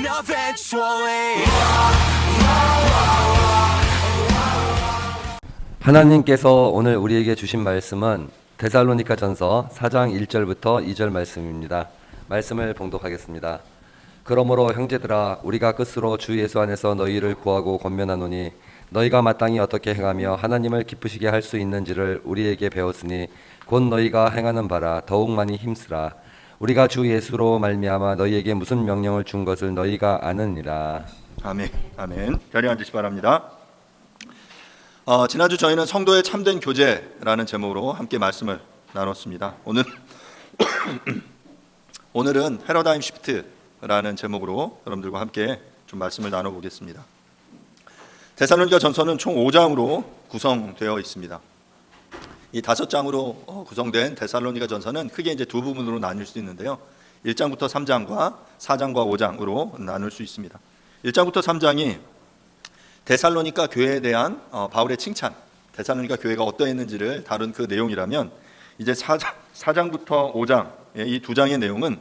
happen eventually. 하나님께서 오늘 우리에게 주신 말씀은 데살로니가전서 4장 1절부터 2절 말씀입니다. 말씀을 봉독하겠습니다. 그러므로 형제들아 우리가 끝으로 주 예수 안에서 너희를 구하고 권면하노니 너희가 마땅히 어떻게 행하며 하나님을 기쁘시게 할 수 있는지를 우리에게 배웠으니 곧 너희가 행하는 바라 더욱 많이 힘쓰라. 우리가 주 예수로 말미암아 너희에게 무슨 명령을 준 것을 너희가 아느니라. 아멘. 아멘. 자리에 앉으시 바랍니다. 지난주 저희는 성도의 참된 교제라는 제목으로 함께 말씀을 나눴습니다. 오늘은 패러다임 시프트라는 제목으로 여러분들과 함께 좀 말씀을 나눠보겠습니다. 데살로니가 전서는 총 5장으로 구성되어 있습니다. 이 5장으로 구성된 데살로니가 전서는 크게 이제 두 부분으로 나눌 수 있는데요. 1장부터 3장과 4장과 5장으로 나눌 수 있습니다. 1장부터 3장이 데살로니가 교회에 대한 바울의 칭찬, 데살로니가 교회가 어떠했는지를 다룬 그 내용이라면, 이제 4장부터 5장 이 두 장의 내용은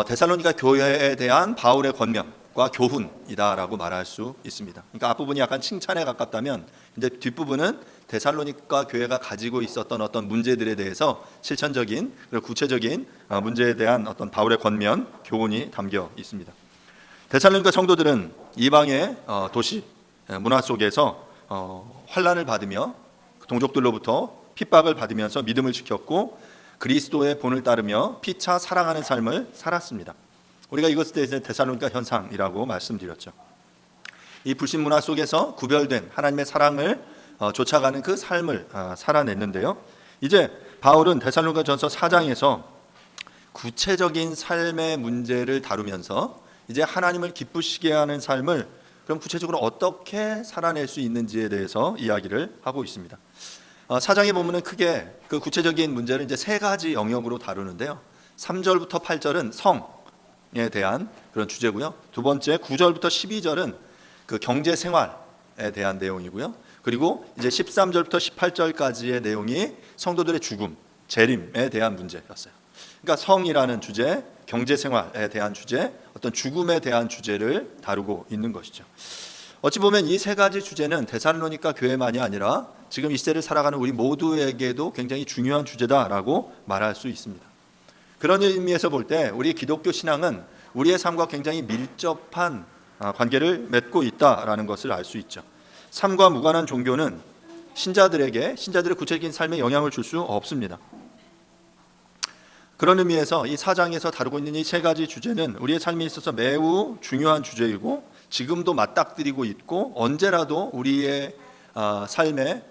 데살로니가 교회에 대한 바울의 권면과 교훈이다라고 말할 수 있습니다. 그러니까 앞부분이 약간 칭찬에 가깝다면 이제 뒷부분은 데살로니가 교회가 가지고 있었던 어떤 문제들에 대해서 실천적인 그리고 구체적인 문제에 대한 어떤 바울의 권면, 교훈이 담겨 있습니다. 데살로니가 성도들은 이방의 도시 문화 속에서 환난을 받으며 동족들로부터 핍박을 받으면서 믿음을 지켰고 그리스도의 본을 따르며 피차 사랑하는 삶을 살았습니다. 우리가 이것에 대해서 데살로니가 현상이라고 말씀드렸죠. 이 불신 문화 속에서 구별된 하나님의 사랑을 쫓아가는 그 삶을 살아냈는데요. 이제 바울은 데살로니가 전서 4장에서 구체적인 삶의 문제를 다루면서 이제 하나님을 기쁘시게 하는 삶을 그럼 구체적으로 어떻게 살아낼 수 있는지에 대해서 이야기를 하고 있습니다. 4장에 보면은 크게 그 구체적인 문제를 이제 세 가지 영역으로 다루는데요. 3절부터 8절은 성에 대한 그런 주제고요. 두 번째 9절부터 12절은 그 경제 생활에 대한 내용이고요. 그리고 이제 13절부터 18절까지의 내용이 성도들의 죽음, 재림에 대한 문제였어요. 그러니까 성이라는 주제, 경제 생활에 대한 주제, 어떤 죽음에 대한 주제를 다루고 있는 것이죠. 어찌 보면 이 세 가지 주제는 데살로니가 교회만이 아니라 지금 이 시대를 살아가는 우리 모두에게도 굉장히 중요한 주제다라고 말할 수 있습니다. 그런 의미에서 볼 때 우리 기독교 신앙은 우리의 삶과 굉장히 밀접한 관계를 맺고 있다라는 것을 알 수 있죠. 삶과 무관한 종교는 신자들의 구체적인 삶에 영향을 줄 수 없습니다. 그런 의미에서 이 4장에서 다루고 있는 이 세 가지 주제는 우리의 삶에 있어서 매우 중요한 주제이고 지금도 맞닥뜨리고 있고 언제라도 우리의 삶에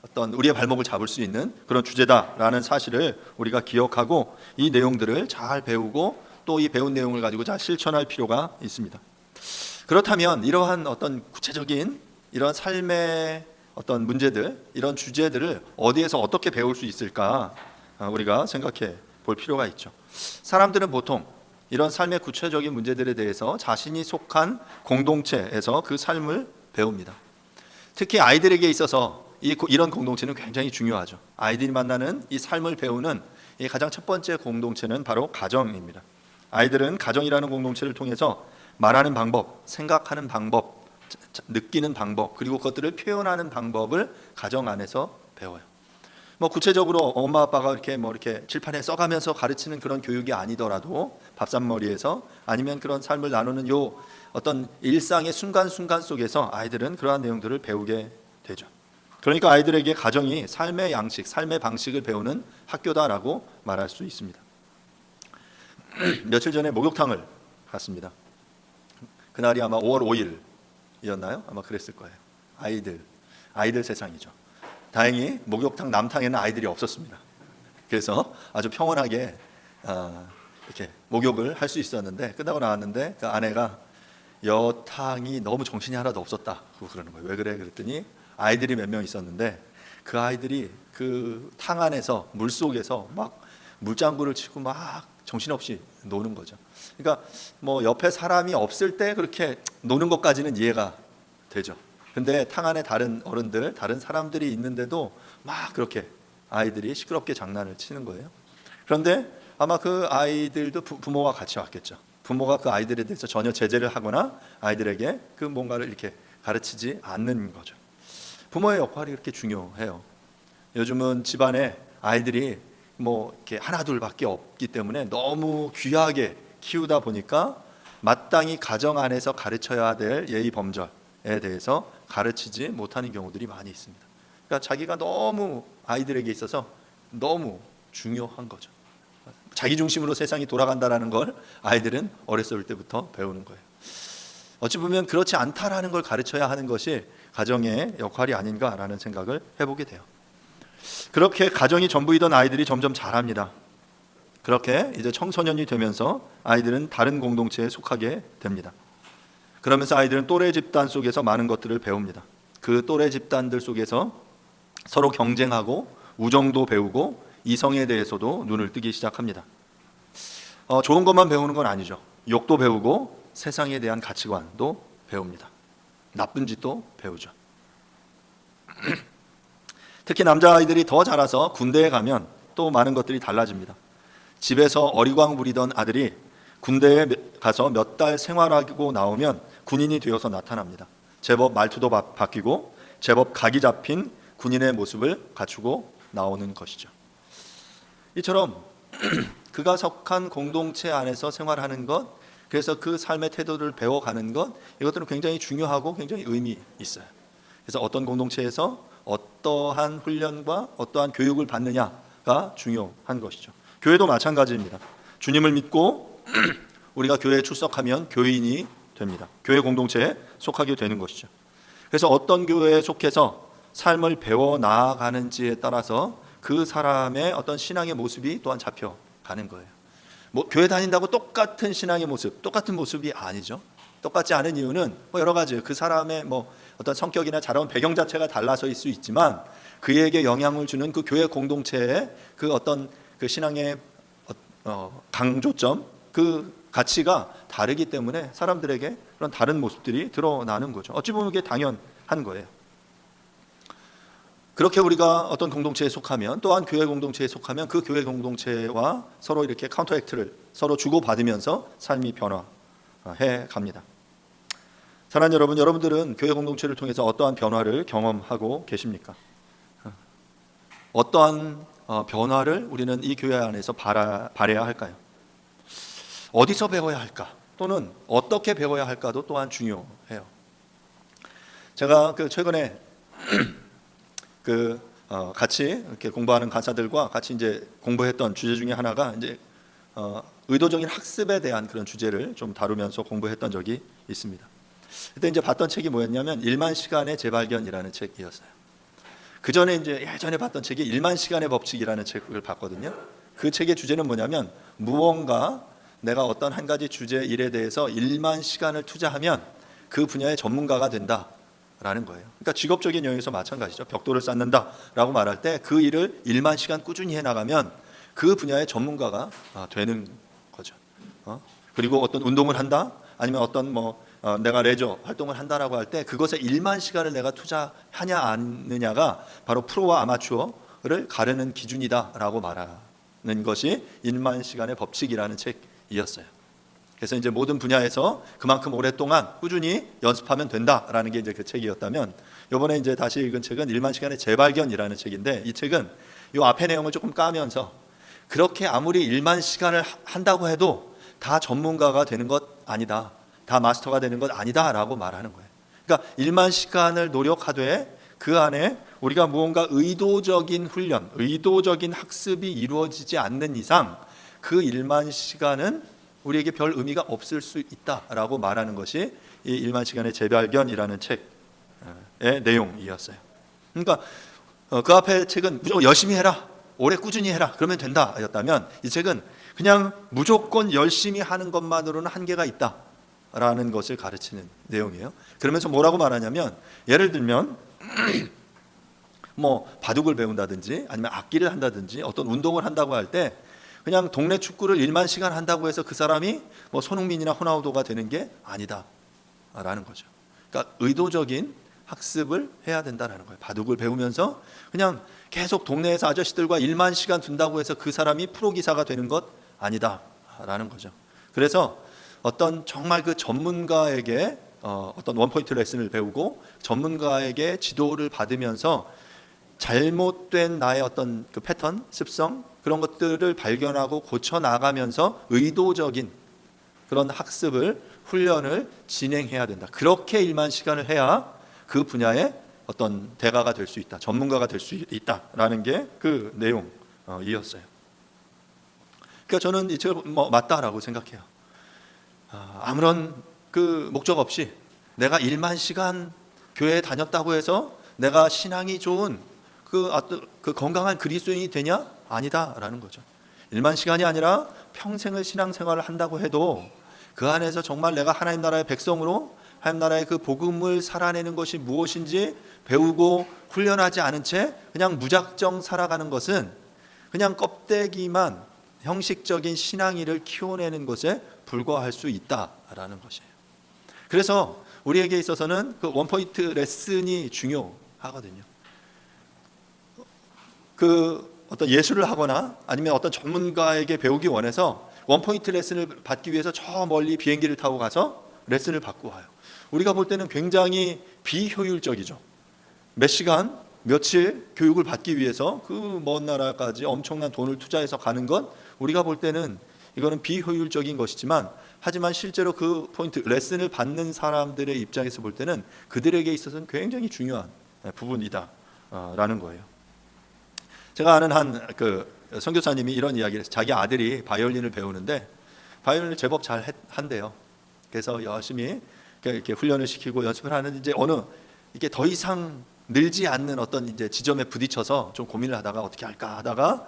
어떤 우리의 발목을 잡을 수 있는 그런 주제다라는 사실을 우리가 기억하고 이 내용들을 잘 배우고 또 이 배운 내용을 가지고 잘 실천할 필요가 있습니다. 그렇다면 이러한 어떤 구체적인 이런 삶의 어떤 문제들, 이런 주제들을 어디에서 어떻게 배울 수 있을까 우리가 생각해 볼 필요가 있죠. 사람들은 보통 이런 삶의 구체적인 문제들에 대해서 자신이 속한 공동체에서 그 삶을 배웁니다. 특히 아이들에게 있어서 이런 공동체는 굉장히 중요하죠. 아이들이 만나는 이 삶을 배우는 이 가장 첫 번째 공동체는 바로 가정입니다. 아이들은 가정이라는 공동체를 통해서 말하는 방법, 생각하는 방법, 느끼는 방법, 그리고 그것들을 표현하는 방법을 가정 안에서 배워요. 구체적으로 엄마 아빠가 이렇게 칠판에 써가면서 가르치는 그런 교육이 아니더라도 밥상머리에서 아니면 그런 삶을 나누는 요 어떤 일상의 순간순간 속에서 아이들은 그러한 내용들을 배우게 되죠. 그러니까 아이들에게 가정이 삶의 양식, 삶의 방식을 배우는 학교다라고 말할 수 있습니다. 며칠 전에 목욕탕을 갔습니다. 그날이 아마 5월 5일이었나요? 아마 그랬을 거예요. 아이들 세상이죠. 다행히 목욕탕 남탕에는 아이들이 없었습니다. 그래서 아주 평온하게 이렇게 목욕을 할 수 있었는데 끝나고 나왔는데 그 아내가 여탕이 너무 정신이 하나도 없었다 그러는 거예요. 왜 그래? 그랬더니 아이들이 몇 명 있었는데 그 아이들이 그 탕 안에서 물속에서 막 물장구를 치고 막 정신없이 노는 거죠. 그러니까 옆에 사람이 없을 때 그렇게 노는 것까지는 이해가 되죠. 근데 탕 안에 다른 어른들, 다른 사람들이 있는데도 막 그렇게 아이들이 시끄럽게 장난을 치는 거예요. 그런데 아마 그 아이들도 부모와 같이 왔겠죠. 부모가 그 아이들에 대해서 전혀 제재를 하거나 아이들에게 그 뭔가를 이렇게 가르치지 않는 거죠. 부모의 역할이 그렇게 중요해요. 요즘은 집안에 아이들이 뭐 이렇게 하나 둘밖에 없기 때문에 너무 귀하게 키우다 보니까 마땅히 가정 안에서 가르쳐야 될 예의 범절에 대해서 가르치지 못하는 경우들이 많이 있습니다. 그러니까 자기가 너무 아이들에게 있어서 너무 중요한 거죠. 자기 중심으로 세상이 돌아간다라는 걸 아이들은 어렸을 때부터 배우는 거예요. 어찌 보면 그렇지 않다라는 걸 가르쳐야 하는 것이 가정의 역할이 아닌가라는 생각을 해보게 돼요. 그렇게 가정이 전부이던 아이들이 점점 자랍니다. 그렇게 이제 청소년이 되면서 아이들은 다른 공동체에 속하게 됩니다. 그러면서 아이들은 또래 집단 속에서 많은 것들을 배웁니다. 그 또래 집단들 속에서 서로 경쟁하고 우정도 배우고 이성에 대해서도 눈을 뜨기 시작합니다. 좋은 것만 배우는 건 아니죠. 욕도 배우고 세상에 대한 가치관도 배웁니다. 나쁜 짓도 배우죠. 특히 남자아이들이 더 자라서 군대에 가면 또 많은 것들이 달라집니다. 집에서 어리광 부리던 아들이 군대에 가서 몇 달 생활하고 나오면 군인이 되어서 나타납니다. 제법 말투도 바뀌고 제법 각이 잡힌 군인의 모습을 갖추고 나오는 것이죠. 이처럼 그가 속한 공동체 안에서 생활하는 것, 그래서 그 삶의 태도를 배워가는 것, 이것들은 굉장히 중요하고 굉장히 의미 있어요. 그래서 어떤 공동체에서 어떠한 훈련과 어떠한 교육을 받느냐가 중요한 것이죠. 교회도 마찬가지입니다. 주님을 믿고 우리가 교회에 출석하면 교인이 됩니다. 교회 공동체에 속하게 되는 것이죠. 그래서 어떤 교회에 속해서 삶을 배워 나아가는지에 따라서 그 사람의 어떤 신앙의 모습이 또한 잡혀가는 거예요. 교회 다닌다고 똑같은 신앙의 모습, 똑같은 모습이 아니죠. 똑같지 않은 이유는 여러 가지, 그 사람의 어떤 성격이나 자라온 배경 자체가 달라서일 수 있지만 그에게 영향을 주는 그 교회 공동체의 그 어떤 그 신앙의 강조점, 그 가치가 다르기 때문에 사람들에게 그런 다른 모습들이 드러나는 거죠. 어찌 보면 그게 당연한 거예요. 그렇게 우리가 어떤 공동체에 속하면, 또한 교회 공동체에 속하면 그 교회 공동체와 서로 이렇게 카운터 액트를 서로 주고받으면서 삶이 변화해 갑니다. 사랑하는 여러분, 여러분들은 교회 공동체를 통해서 어떠한 변화를 경험하고 계십니까? 어떠한 변화를 우리는 이 교회 안에서 바라야 할까요? 어디서 배워야 할까? 또는 어떻게 배워야 할까도 또한 중요해요. 제가 최근에 같이 이렇게 공부하는 간사들과 같이 이제 공부했던 주제 중에 하나가 이제 의도적인 학습에 대한 그런 주제를 좀 다루면서 공부했던 적이 있습니다. 그때 이제 봤던 책이 뭐였냐면 1만 시간의 재발견이라는 책이었어요. 그 전에 이제 예전에 봤던 책이 1만 시간의 법칙이라는 책을 봤거든요. 그 책의 주제는 뭐냐면 무언가 내가 어떤 한 가지 주제 일에 대해서 1만 시간을 투자하면 그 분야의 전문가가 된다라는 거예요. 그러니까 직업적인 영역에서 마찬가지죠. 벽돌을 쌓는다라고 말할 때 그 일을 1만 시간 꾸준히 해나가면 그 분야의 전문가가 되는 거죠. 그리고 어떤 운동을 한다, 아니면 어떤 내가 레저 활동을 한다라고 할 때 그것에 1만 시간을 내가 투자하냐 않느냐가 바로 프로와 아마추어를 가르는 기준이다라고 말하는 것이 1만 시간의 법칙이라는 책이었어요. 그래서 이제 모든 분야에서 그만큼 오랫동안 꾸준히 연습하면 된다라는 게 이제 그 책이었다면, 이번에 이제 다시 읽은 책은 1만 시간의 재발견이라는 책인데, 이 책은 이 앞에 내용을 조금 까면서 그렇게 아무리 1만 시간을 한다고 해도 다 전문가가 되는 것 아니다, 다 마스터가 되는 것 아니다라고 말하는 거예요. 그러니까 1만 시간을 노력하되 그 안에 우리가 무언가 의도적인 훈련, 의도적인 학습이 이루어지지 않는 이상 그 1만 시간은 우리에게 별 의미가 없을 수 있다라고 말하는 것이 이 1만 시간의 재발견이라는 책의 내용이었어요. 그러니까 그 앞에 책은 무조건 열심히 해라, 오래 꾸준히 해라, 그러면 된다 였다면, 이 책은 그냥 무조건 열심히 하는 것만으로는 한계가 있다 라는 것을 가르치는 내용이에요. 그러면서 뭐라고 말하냐면, 예를 들면 바둑을 배운다든지 아니면 악기를 한다든지 어떤 운동을 한다고 할 때 그냥 동네 축구를 1만 시간 한다고 해서 그 사람이 손흥민이나 호나우도가 되는 게 아니다 라는 거죠. 그러니까 의도적인 학습을 해야 된다는 거예요. 바둑을 배우면서 그냥 계속 동네에서 아저씨들과 1만 시간 둔다고 해서 그 사람이 프로기사가 되는 것 아니다 라는 거죠. 그래서 어떤 정말 그 전문가에게 어떤 원포인트 레슨을 배우고 전문가에게 지도를 받으면서 잘못된 나의 어떤 그 패턴, 습성 그런 것들을 발견하고 고쳐 나가면서 의도적인 그런 학습을 훈련을 진행해야 된다. 그렇게 일만 시간을 해야 그 분야의 어떤 대가가 될 수 있다, 전문가가 될 수 있다라는 게 그 내용이었어요. 그러니까 저는 이 책을 맞다라고 생각해요. 아무런 그 목적 없이 내가 1만 시간 교회에 다녔다고 해서 내가 신앙이 좋은 그 건강한 그리스도인이 되냐? 아니다라는 거죠. 1만 시간이 아니라 평생을 신앙생활을 한다고 해도 그 안에서 정말 내가 하나님 나라의 백성으로 하나님 나라의 그 복음을 살아내는 것이 무엇인지 배우고 훈련하지 않은 채 그냥 무작정 살아가는 것은 그냥 껍데기만 형식적인 신앙의를 키워내는 것에 불과할 수 있다라는 것이에요. 그래서 우리에게 있어서는 그 원포인트 레슨이 중요하거든요. 그 어떤 예술을 하거나 아니면 어떤 전문가에게 배우기 원해서 원포인트 레슨을 받기 위해서 저 멀리 비행기를 타고 가서 레슨을 받고 와요. 우리가 볼 때는 굉장히 비효율적이죠. 몇 시간, 며칠 교육을 받기 위해서 그 먼 나라까지 엄청난 돈을 투자해서 가는 것, 우리가 볼 때는 이거는 비효율적인 것이지만, 하지만 실제로 그 포인트 레슨을 받는 사람들의 입장에서 볼 때는 그들에게 있어서는 굉장히 중요한 부분이다라는 거예요. 제가 아는 한 그 선교사님이 이런 이야기를 했어요. 자기 아들이 바이올린을 배우는데 바이올린을 제법 잘 한대요. 그래서 열심히 이렇게 훈련을 시키고 연습을 하는데 이제 어느 이게 더 이상 늘지 않는 어떤 이제 지점에 부딪혀서 좀 고민을 하다가 어떻게 할까 하다가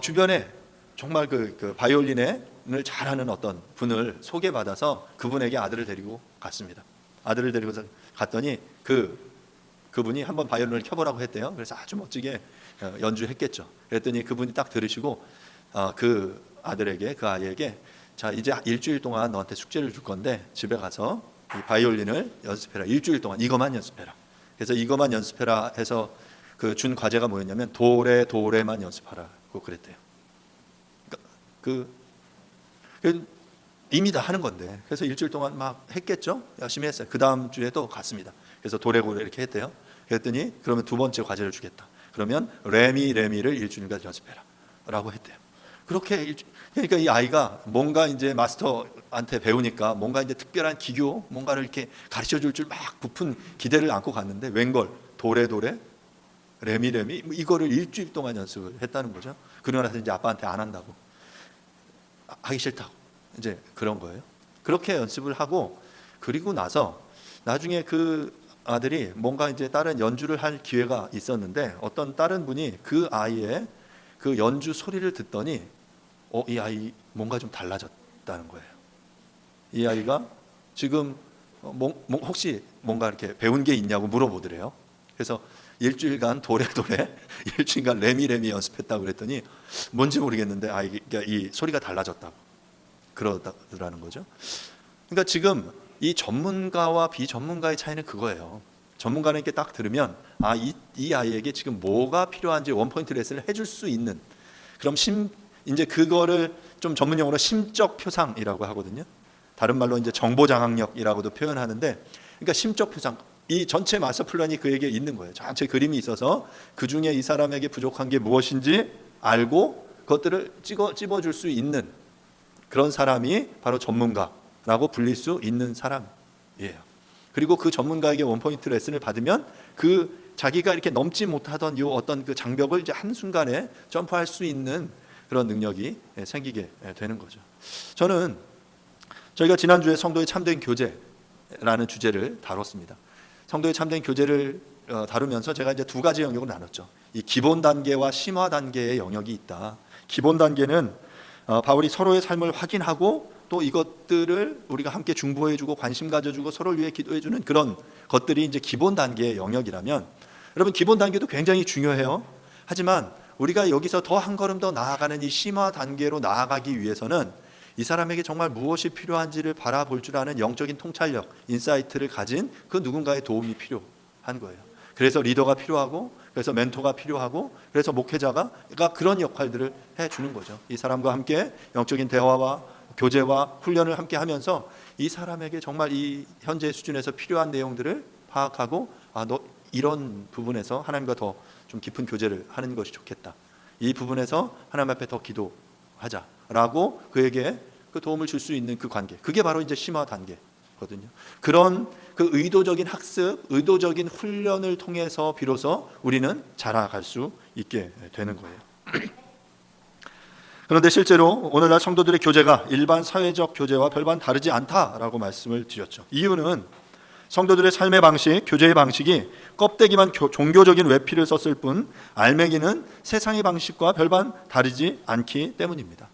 주변에 정말 그 바이올린을 잘하는 어떤 분을 소개받아서 그분에게 아들을 데리고 갔습니다. 아들을 데리고 갔더니 그분이 한번 바이올린을 켜보라고 했대요. 그래서 아주 멋지게 연주했겠죠. 그랬더니 그분이 딱 들으시고 그 아들에게, 그 아이에게, 자 이제 일주일 동안 너한테 숙제를 줄 건데 집에 가서 이 바이올린을 연습해라. 일주일 동안 이것만 연습해라. 그래서 이것만 연습해라 해서 그 준 과제가 뭐였냐면 도레만 연습하라고 그랬대요. 그 이미 다 하는 건데, 그래서 일주일 동안 막 했겠죠. 열심히 했어요. 그 다음 주에도 갔습니다. 그래서 도레고레 이렇게 했대요. 그랬더니 그러면 두 번째 과제를 주겠다. 그러면 레미를 일주일간 연습해라라고 했대요. 그러니까 이 아이가 뭔가 이제 마스터한테 배우니까 뭔가 이제 특별한 기교, 뭔가를 이렇게 가르쳐 줄 줄 막 부푼 기대를 안고 갔는데 웬걸 도레 레미 이거를 일주일 동안 연습을 했다는 거죠. 그러고 나서 이제 아빠한테 안 한다고, 하기 싫다고 이제 그런 거예요. 그렇게 연습을 하고, 그리고 나서 나중에 그 아들이 뭔가 이제 다른 연주를 할 기회가 있었는데 어떤 다른 분이 그 아이의 그 연주 소리를 듣더니 이 아이 뭔가 좀 달라졌다는 거예요. 이 아이가 지금 혹시 뭔가 이렇게 배운 게 있냐고 물어보더래요. 그래서 일주일간 도레 일주일간 레미 연습했다고 그랬더니 뭔지 모르겠는데 아이가 이 소리가 달라졌다고 그러더라는 거죠. 그러니까 지금 이 전문가와 비전문가의 차이는 그거예요. 전문가는 이렇게 딱 들으면 이 아이에게 지금 뭐가 필요한지 원포인트 레슨을 해줄 수 있는, 그럼 이제 그거를 좀 전문용어로 심적 표상이라고 하거든요. 다른 말로 이제 정보 장악력이라고도 표현하는데, 그러니까 심적 표상, 이 전체 마스터 플랜이 그에게 있는 거예요. 전체 그림이 있어서 그 중에 이 사람에게 부족한 게 무엇인지 알고 그것들을 찝어줄 수 있는 그런 사람이 바로 전문가라고 불릴 수 있는 사람이에요. 그리고 그 전문가에게 원포인트 레슨을 받으면 그 자기가 이렇게 넘지 못하던 요 어떤 그 장벽을 이제 한순간에 점프할 수 있는 그런 능력이 생기게 되는 거죠. 저희가 지난주에 성도의 참된 교제라는 주제를 다뤘습니다. 성도의 참된 교제를 다루면서 제가 이제 두 가지 영역을 나눴죠. 이 기본 단계와 심화 단계의 영역이 있다. 기본 단계는 바울이 서로의 삶을 확인하고 또 이것들을 우리가 함께 중보해주고 관심 가져주고 서로를 위해 기도해주는 그런 것들이 이제 기본 단계의 영역이라면, 여러분 기본 단계도 굉장히 중요해요. 하지만 우리가 여기서 더 한 걸음 더 나아가는 이 심화 단계로 나아가기 위해서는 이 사람에게 정말 무엇이 필요한지를 바라볼 줄 아는 영적인 통찰력, 인사이트를 가진 그 누군가의 도움이 필요한 거예요. 그래서 리더가 필요하고, 그래서 멘토가 필요하고, 그래서 목회자가 그런 역할들을 해주는 거죠. 이 사람과 함께 영적인 대화와 교제와 훈련을 함께 하면서 이 사람에게 정말 이 현재 수준에서 필요한 내용들을 파악하고 너 이런 부분에서 하나님과 더 좀 깊은 교제를 하는 것이 좋겠다. 이 부분에서 하나님 앞에 더 기도하자라고 그에게 그 도움을 줄 수 있는 그 관계. 그게 바로 이제 심화 단계거든요. 그런 그 의도적인 학습, 의도적인 훈련을 통해서 비로소 우리는 자라갈 수 있게 되는 거예요. 그런데 실제로 오늘날 성도들의 교제가 일반 사회적 교제와 별반 다르지 않다라고 말씀을 드렸죠. 이유는 성도들의 삶의 방식, 교제의 방식이 껍데기만 종교적인 외피를 썼을 뿐 알맹이는 세상의 방식과 별반 다르지 않기 때문입니다.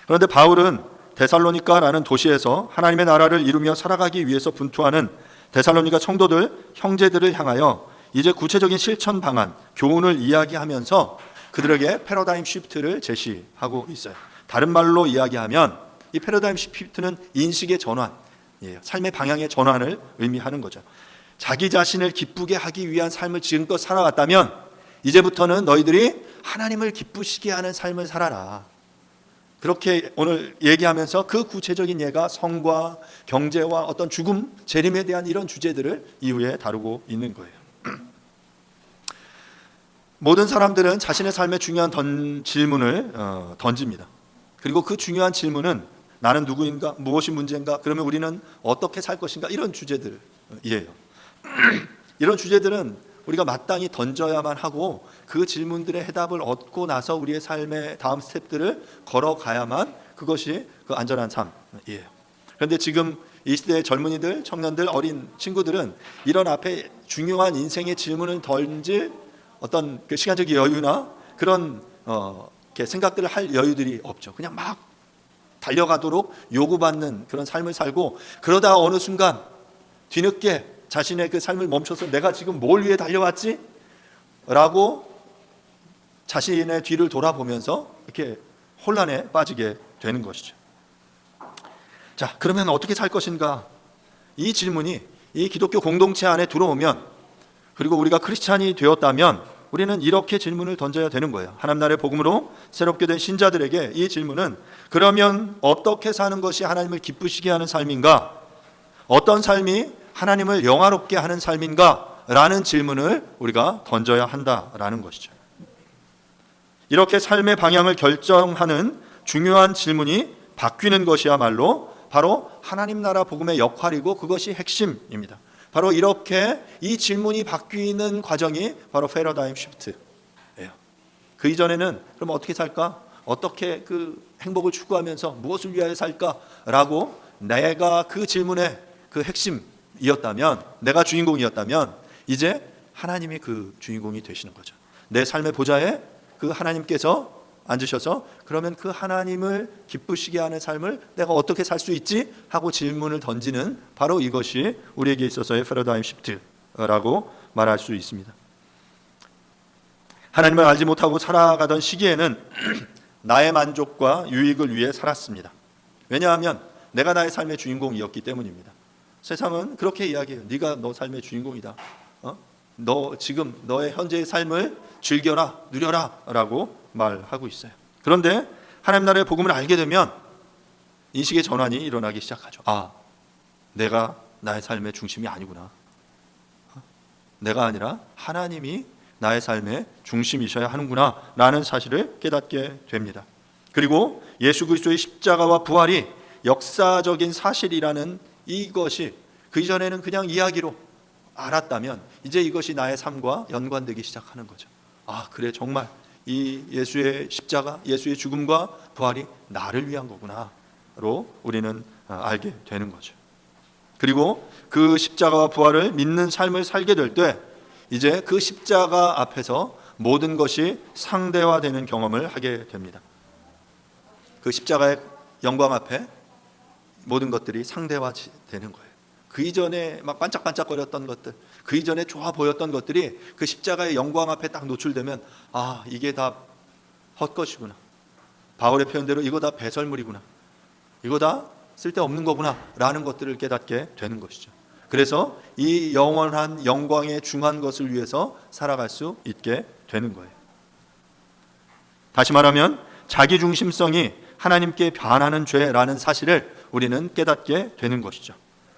그런데 바울은 데살로니가라는 도시에서 하나님의 나라를 이루며 살아가기 위해서 분투하는 데살로니가 성도들, 형제들을 향하여 이제 구체적인 실천 방안, 교훈을 이야기하면서 그들에게 패러다임 시프트를 제시하고 있어요. 다른 말로 이야기하면 이 패러다임 시프트는 인식의 전환, 삶의 방향의 전환을 의미하는 거죠. 자기 자신을 기쁘게 하기 위한 삶을 지금껏 살아왔다면 이제부터는 너희들이 하나님을 기쁘시게 하는 삶을 살아라. 그렇게 오늘 얘기하면서 그 구체적인 예가 성과 경제와 어떤 죽음, 재림에 대한 이런 주제들을 이후에 다루고 있는 거예요. 모든 사람들은 자신의 삶에 중요한 질문을 던집니다. 그리고 그 중요한 질문은 나는 누구인가? 무엇이 문제인가? 그러면 우리는 어떻게 살 것인가? 이런 주제들이에요. 이런 주제들은 우리가 마땅히 던져야만 하고 그 질문들의 해답을 얻고 나서 우리의 삶의 다음 스텝들을 걸어가야만 그것이 그 안전한 삶이에요. 그런데 지금 이 시대의 젊은이들, 청년들, 어린 친구들은 이런 앞에 중요한 인생의 질문을 던질 어떤 그 시간적 여유나 그런 생각들을 할 여유들이 없죠. 그냥 막 달려가도록 요구받는 그런 삶을 살고 그러다 어느 순간 뒤늦게 자신의 그 삶을 멈춰서 내가 지금 뭘 위해 달려왔지? 라고 자신의 뒤를 돌아보면서 이렇게 혼란에 빠지게 되는 것이죠. 자, 그러면 어떻게 살 것인가? 이 질문이 이 기독교 공동체 안에 들어오면, 그리고 우리가 크리스찬이 되었다면 우리는 이렇게 질문을 던져야 되는 거예요. 하나님 나라의 복음으로 새롭게 된 신자들에게 이 질문은 그러면 어떻게 사는 것이 하나님을 기쁘시게 하는 삶인가? 어떤 삶이 하나님을 영화롭게 하는 삶인가? 라는 질문을 우리가 던져야 한다라는 것이죠. 이렇게 삶의 방향을 결정하는 중요한 질문이 바뀌는 것이야말로 바로 하나님 나라 복음의 역할이고 그것이 핵심입니다. 바로 이렇게 이 질문이 바뀌는 과정이 바로 패러다임 시프트예요. 그 이전에는 그럼 어떻게 살까? 어떻게 그 행복을 추구하면서 무엇을 위하여 살까라고 내가 그 질문의 그 핵심이었다면, 내가 주인공이었다면 이제 하나님이 그 주인공이 되시는 거죠. 내 삶의 보좌에 그 하나님께서 앉으셔서 그러면 그 하나님을 기쁘시게 하는 삶을 내가 어떻게 살 수 있지? 하고 질문을 던지는 바로 이것이 우리에게 있어서의 패러다임 시프트라고 말할 수 있습니다. 하나님을 알지 못하고 살아가던 시기에는 나의 만족과 유익을 위해 살았습니다. 왜냐하면 내가 나의 삶의 주인공이었기 때문입니다. 세상은 그렇게 이야기해요. 네가 너 삶의 주인공이다. 너 지금 너의 현재의 삶을 즐겨라, 누려라 라고 말하고 있어요. 그런데 하나님 나라의 복음을 알게 되면 인식의 전환이 일어나기 시작하죠. 내가 나의 삶의 중심이 아니구나. 내가 아니라 하나님이 나의 삶의 중심이셔야 하는구나 라는 사실을 깨닫게 됩니다. 그리고 예수 그리스도의 십자가와 부활이 역사적인 사실이라는 이것이 그 이전에는 그냥 이야기로 알았다면 이제 이것이 나의 삶과 연관되기 시작하는 거죠. 그래, 정말 이 예수의 십자가, 예수의 죽음과 부활이 나를 위한 거구나로 우리는 알게 되는 거죠. 그리고 그 십자가와 부활을 믿는 삶을 살게 될 때 이제 그 십자가 앞에서 모든 것이 상대화되는 경험을 하게 됩니다. 그 십자가의 영광 앞에 모든 것들이 상대화되는 거예요. 그 이전에 막 반짝반짝거렸던 것들, 그 이전에 좋아 보였던 것들이 그 십자가의 영광 앞에 딱 노출되면 이게 다 헛것이구나. 바울의 표현대로 이거 다 배설물이구나. 이거 다 쓸데없는 거구나 라는 것들을 깨닫게 되는 것이죠. 그래서 이 영원한 영광에 중한 것을 위해서 살아갈 수 있게 되는 거예요. 다시 말하면 자기중심성이 하나님께 반하는 죄라는 사실을 우리는 깨닫게 되는 것이죠.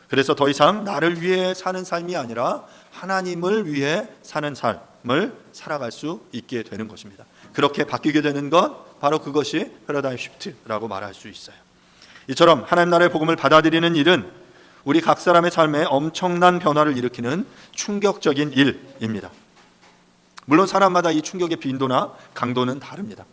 그래서 더 이상 나를 위해 사는 삶이 아니라 하나님을 위해 사는 삶을 살아갈 수 있게 되는 것입니다. 그렇게 바뀌게 되는 것, 바로 그것이 패러다임 시프트라고 말할 수 있어요. 이처럼 하나님 나라의 복음을 받아들이는 일은 우리 각 사람의 삶에 엄청난 변화를 일으키는 충격적인 일입니다. 물론 사람마다 이 충격의 빈도나 강도는 다릅니다.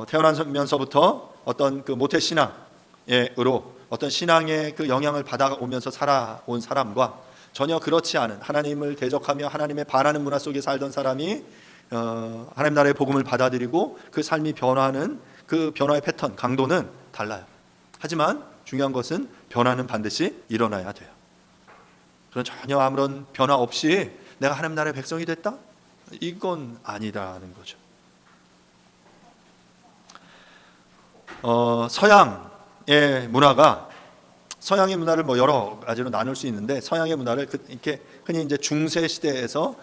태어나면서부터 어떤 그 모태 신앙으로 어떤 신앙의 그 영향을 받아오면서 살아온 사람과 전혀 그렇지 않은 하나님을 대적하며 하나님에 반하는 문화 속에 살던 사람이 하나님 나라의 복음을 받아들이고 그 삶이 변화하는 그 변화의 패턴, 강도는 달라요. 하지만 중요한 것은 변화는 반드시 일어나야 돼요. 그런 전혀 아무런 변화 없이 내가 하나님 나라의 백성이 됐다? 이건 아니라는 거죠. 서양의 문화가 서양의 문화를 뭐 여러 가지로 나눌 수 있는데 서양의 문화를 이렇게 흔히 이제 중세 시대에서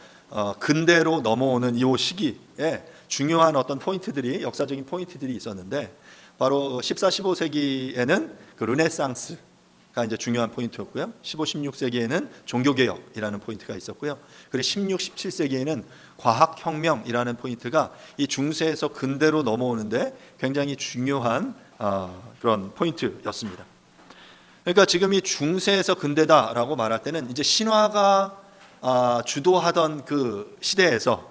근대로 넘어오는 이 시기에 중요한 어떤 포인트들이 역사적인 포인트들이 있었는데 바로 14, 15세기에는 그 르네상스가 이제 중요한 포인트였고요. 15, 16세기에는 종교개혁이라는 포인트가 있었고요. 그리고 16, 17세기에는 과학혁명이라는 포인트가 이 중세에서 근대로 넘어오는데 굉장히 중요한 그런 포인트였습니다. 그러니까 지금 이 중세에서 근대다라고 말할 때는 이제 신화가 주도하던 그 시대에서,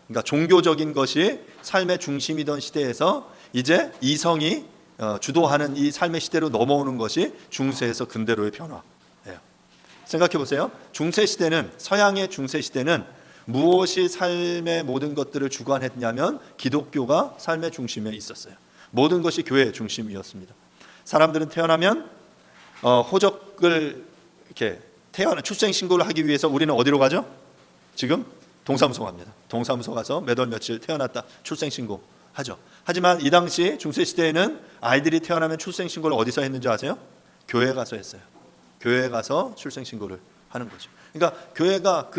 그러니까 종교적인 것이 삶의 중심이던 시대에서 이제 이성이 주도하는 이 삶의 시대로 넘어오는 것이 중세에서 근대로의 변화예요. 생각해 보세요. 중세 시대는, 서양의 중세 시대는 무엇이 삶의 모든 것들을 주관했냐면 기독교가 삶의 중심에 있었어요. 모든 것이 교회의 중심이었습니다. 사람들은 태어나면 호적을 이렇게 출생 신고를 하기 위해서 우리는 어디로 가죠? 지금 동사무소 갑니다. 동사무소 가서 몇 월 며칠 태어났다 출생 신고 하죠. 하지만 이 당시 중세 시대에는 아이들이 태어나면 출생 신고를 어디서 했는지 아세요? 교회 가서 했어요. 교회 가서 출생 신고를 하는 거죠. 그러니까 교회가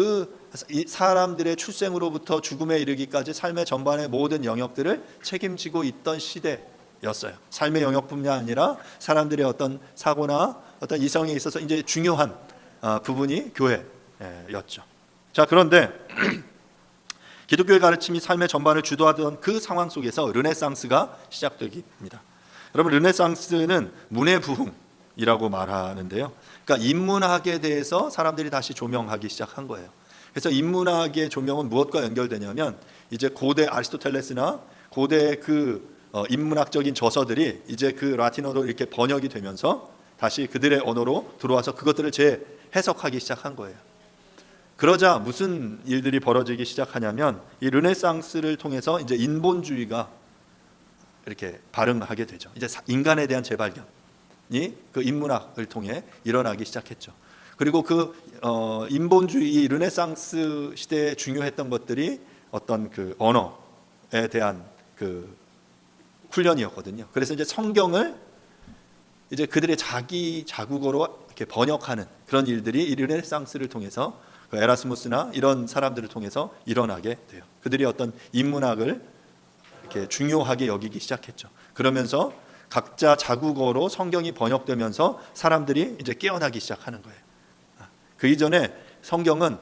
이 사람들의 출생으로부터 죽음에 이르기까지 삶의 전반의 모든 영역들을 책임지고 있던 시대였어요. 삶의 영역뿐만 아니라 사람들의 어떤 사고나 어떤 이성에 있어서 이제 중요한 부분이 교회였죠. 자, 그런데 기독교의 가르침이 삶의 전반을 주도하던 그 상황 속에서 르네상스가 시작됩니다. 여러분, 르네상스는 문의 부흥이라고 말하는데요. 그러니까 인문학에 대해서 사람들이 다시 조명하기 시작한 거예요. 그래서 인문학의 조명은 무엇과 연결되냐면 이제 고대 아리스토텔레스나 고대 그 인문학적인 저서들이 이제 그 라틴어로 이렇게 번역이 되면서 다시 그들의 언어로 들어와서 그것들을 재해석하기 시작한 거예요. 그러자 무슨 일들이 벌어지기 시작하냐면 이 르네상스를 통해서 이제 인본주의가 이렇게 발흥하게 되죠. 이제 인간에 대한 재발견이 그 인문학을 통해 일어나기 시작했죠. 그리고 그 인본주의 르네상스 시대에 중요했던 것들이 어떤 그 언어에 대한 그 훈련이었거든요. 그래서 이제 성경을 이제 그들의 자기 자국어로 이렇게 번역하는 그런 일들이 이 르네상스를 통해서 그 에라스무스나 이런 사람들을 통해서 일어나게 돼요. 그들이 어떤 인문학을 이렇게 중요하게 여기기 시작했죠. 그러면서 각자 자국어로 성경이 번역되면서 사람들이 이제 깨어나기 시작하는 거예요. 그 이전에 성경은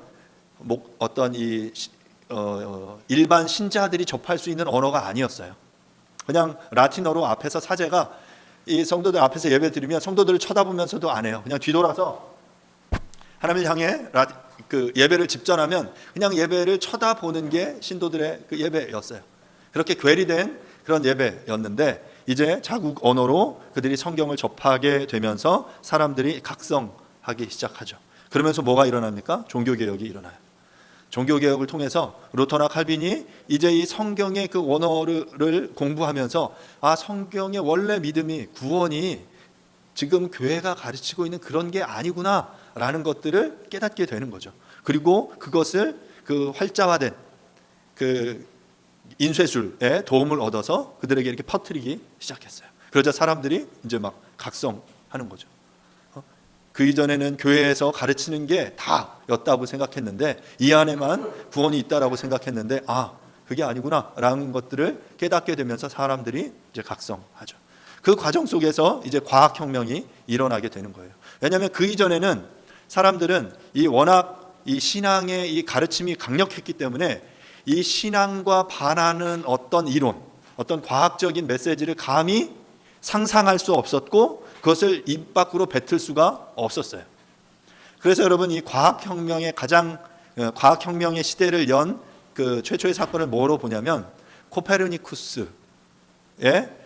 어떤 일반 신자들이 접할 수 있는 언어가 아니었어요. 그냥 라틴어로 앞에서 사제가 이 성도들 앞에서 예배 드리면 성도들을 쳐다보면서도 안 해요. 그냥 뒤돌아서 하나님을 향해 그 예배를 집전하면 그냥 예배를 쳐다보는 게 신도들의 그 예배였어요. 그렇게 괴리된 그런 예배였는데 이제 자국 언어로 그들이 성경을 접하게 되면서 사람들이 각성하기 시작하죠. 그러면서 뭐가 일어납니까? 종교개혁이 일어나요. 종교개혁을 통해서 루터나 칼빈이 이제 이 성경의 그 원어를 공부하면서 성경의 원래 믿음이 구원이 지금 교회가 가르치고 있는 그런 게 아니구나 라는 것들을 깨닫게 되는 거죠. 그리고 그것을 그 활자화된 그 인쇄술에 도움을 얻어서 그들에게 이렇게 퍼뜨리기 시작했어요. 그러자 사람들이 이제 막 각성하는 거죠. 그 이전에는 교회에서 가르치는 게 다였다고 생각했는데 이 안에만 구원이 있다라고 생각했는데 그게 아니구나라는 것들을 깨닫게 되면서 사람들이 이제 각성하죠. 그 과정 속에서 이제 과학혁명이 일어나게 되는 거예요. 왜냐하면 그 이전에는 사람들은 이 워낙 이 신앙의 이 가르침이 강력했기 때문에 이 신앙과 반하는 어떤 이론, 어떤 과학적인 메시지를 감히 상상할 수 없었고 그것을 입 밖으로 뱉을 수가 없었어요. 그래서 여러분 이 과학혁명의 시대를 연 그 최초의 사건을 뭐로 보냐면 코페르니쿠스의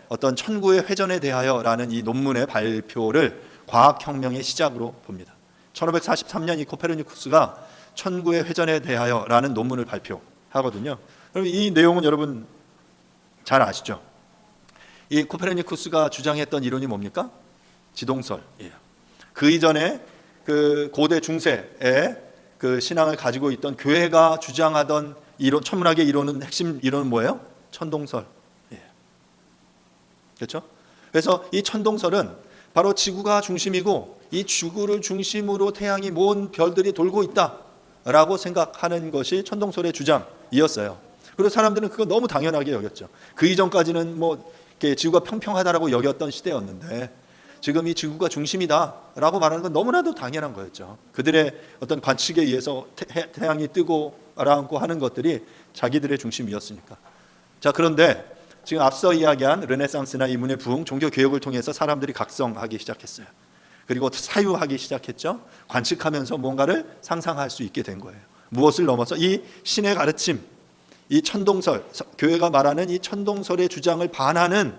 어떤 천구의 회전에 대하여라는 이 논문의 발표를 과학혁명의 시작으로 봅니다. 1543년 이 코페르니쿠스가 천구의 회전에 대하여라는 논문을 발표하거든요. 그럼 이 내용은 여러분 잘 아시죠? 이 코페르니쿠스가 주장했던 이론이 뭡니까? 지동설이에요. 그 이전에 그 고대 중세의 그 신앙을 가지고 있던 교회가 주장하던 이론, 천문학의 이론은 핵심 이론은 뭐예요? 천동설. 그렇죠? 그래서 이 천동설은 바로 지구가 중심이고 이 지구를 중심으로 태양이 모은 별들이 돌고 있다라고 생각하는 것이 천동설의 주장이었어요. 그리고 사람들은 그거 너무 당연하게 여겼죠. 그 이전까지는 뭐 이렇게 지구가 평평하다라고 여겼던 시대였는데 지금 이 지구가 중심이다라고 말하는 건 너무나도 당연한 거였죠. 그들의 어떤 관측에 의해서 태양이 뜨고 가라앉고 하는 것들이 자기들의 중심이었으니까. 자, 그런데 지금 앞서 이야기한 르네상스나 이문의 부흥, 종교 개혁을 통해서 사람들이 각성하기 시작했어요. 그리고 사유하기 시작했죠. 관측하면서 뭔가를 상상할 수 있게 된 거예요. 무엇을 넘어서 이 신의 가르침, 이 천동설, 교회가 말하는 이 천동설의 주장을 반하는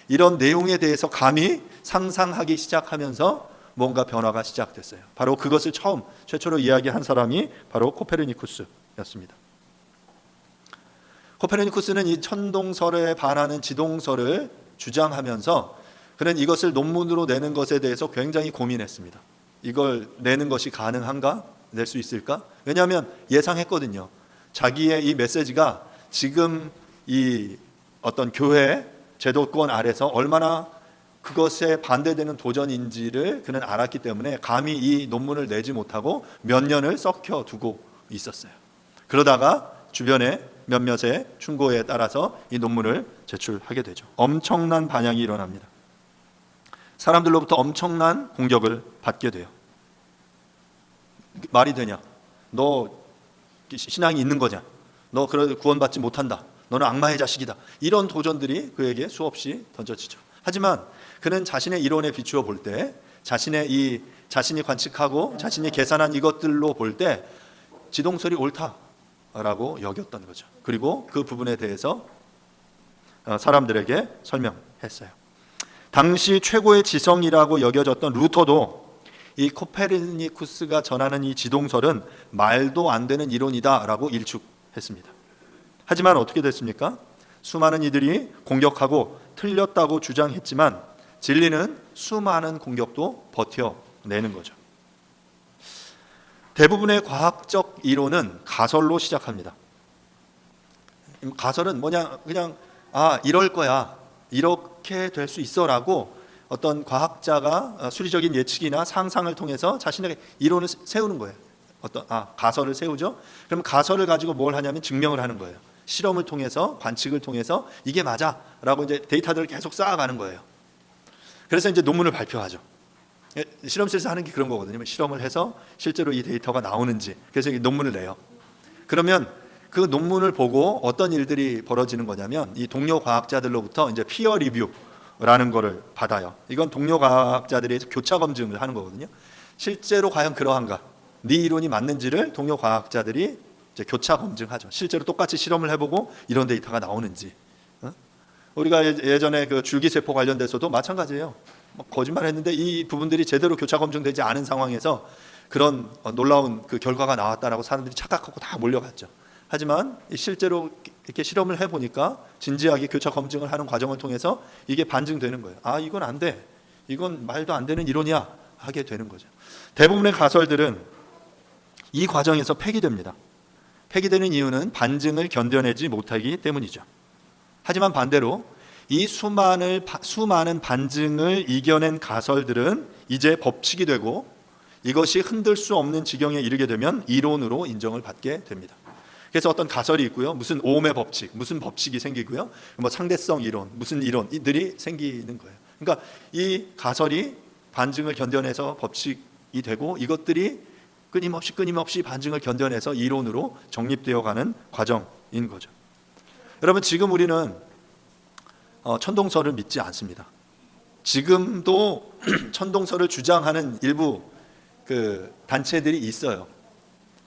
이런 내용에 대해서 감히 상상하기 시작하면서 뭔가 변화가 시작됐어요. 바로 그것을 최초로 이야기한 사람이 바로 코페르니쿠스였습니다. 코페르니쿠스는 이 천동설에 반하는 지동설을 주장하면서 그는 이것을 논문으로 내는 것에 대해서 굉장히 고민했습니다. 이걸 내는 것이 가능한가? 낼 수 있을까? 왜냐하면 예상했거든요. 자기의 이 메시지가 지금 이 어떤 교회 제도권 아래서 얼마나 그것에 반대되는 도전인지를 그는 알았기 때문에 감히 이 논문을 내지 못하고 몇 년을 썩혀 두고 있었어요. 그러다가 주변에 몇몇의 충고에 따라서 이 논문을 제출하게 되죠. 엄청난 반향이 일어납니다. 사람들로부터 엄청난 공격을 받게 돼요. 말이 되냐? 너 신앙이 있는 거냐? 너 구원받지 못한다. 너는 악마의 자식이다. 이런 도전들이 그에게 수없이 던져지죠. 하지만 그는 자신의 이론에 비추어 볼 때 자신이 관측하고 자신이 계산한 이것들로 볼 때 지동설이 옳다라고 여겼던 거죠. 그리고 그 부분에 대해서 사람들에게 설명했어요. 당시 최고의 지성이라고 여겨졌던 루터도 이 코페르니쿠스가 전하는 이 지동설은 말도 안 되는 이론이다라고 일축했습니다. 하지만 어떻게 됐습니까? 수많은 이들이 공격하고 틀렸다고 주장했지만 진리는 수많은 공격도 버텨내는 거죠. 대부분의 과학적 이론은 가설로 시작합니다. 가설은 뭐냐? 그냥 이럴 거야. 이렇게 될 수 있어라고 어떤 과학자가 수리적인 예측이나 상상을 통해서 자신의 이론을 세우는 거예요. 가설을 세우죠. 그럼 가설을 가지고 뭘 하냐면 증명을 하는 거예요. 실험을 통해서, 관측을 통해서 이게 맞아라고 이제 데이터들을 계속 쌓아가는 거예요. 그래서 이제 논문을 발표하죠. 실험실에서 하는 게 그런 거거든요. 실험을 해서 실제로 이 데이터가 나오는지, 그래서 이 논문을 내요. 그러면 그 논문을 보고 어떤 일들이 벌어지는 거냐면 이 동료 과학자들로부터 이제 피어 리뷰라는 거를 받아요. 이건 동료 과학자들이 교차 검증을 하는 거거든요. 실제로 과연 그러한가? 네 이론이 맞는지를 동료 과학자들이 이제 교차 검증하죠. 실제로 똑같이 실험을 해보고 이런 데이터가 나오는지. 우리가 예전에 그 줄기세포 관련돼서도 마찬가지예요. 거짓말했는데 이 부분들이 제대로 교차 검증되지 않은 상황에서 그런 놀라운 그 결과가 나왔다라고 사람들이 착각하고 다 몰려갔죠. 하지만 실제로 이렇게 실험을 해보니까 진지하게 교차 검증을 하는 과정을 통해서 이게 반증되는 거예요. 이건 안 돼. 이건 말도 안 되는 이론이야. 하게 되는 거죠. 대부분의 가설들은 이 과정에서 폐기됩니다. 폐기되는 이유는 반증을 견뎌내지 못하기 때문이죠. 하지만 반대로 이 수많은 반증을 이겨낸 가설들은 이제 법칙이 되고 이것이 흔들 수 없는 지경에 이르게 되면 이론으로 인정을 받게 됩니다. 그래서 어떤 가설이 있고요. 무슨 오음의 법칙, 무슨 법칙이 생기고요. 뭐 상대성 이론, 무슨 이론들이 생기는 거예요. 그러니까 이 가설이 반증을 견뎌내서 법칙이 되고 이것들이 끊임없이 반증을 견뎌내서 이론으로 정립되어가는 과정인 거죠. 여러분, 지금 우리는 천동설을 믿지 않습니다. 지금도 천동설을 주장하는 일부 그 단체들이 있어요.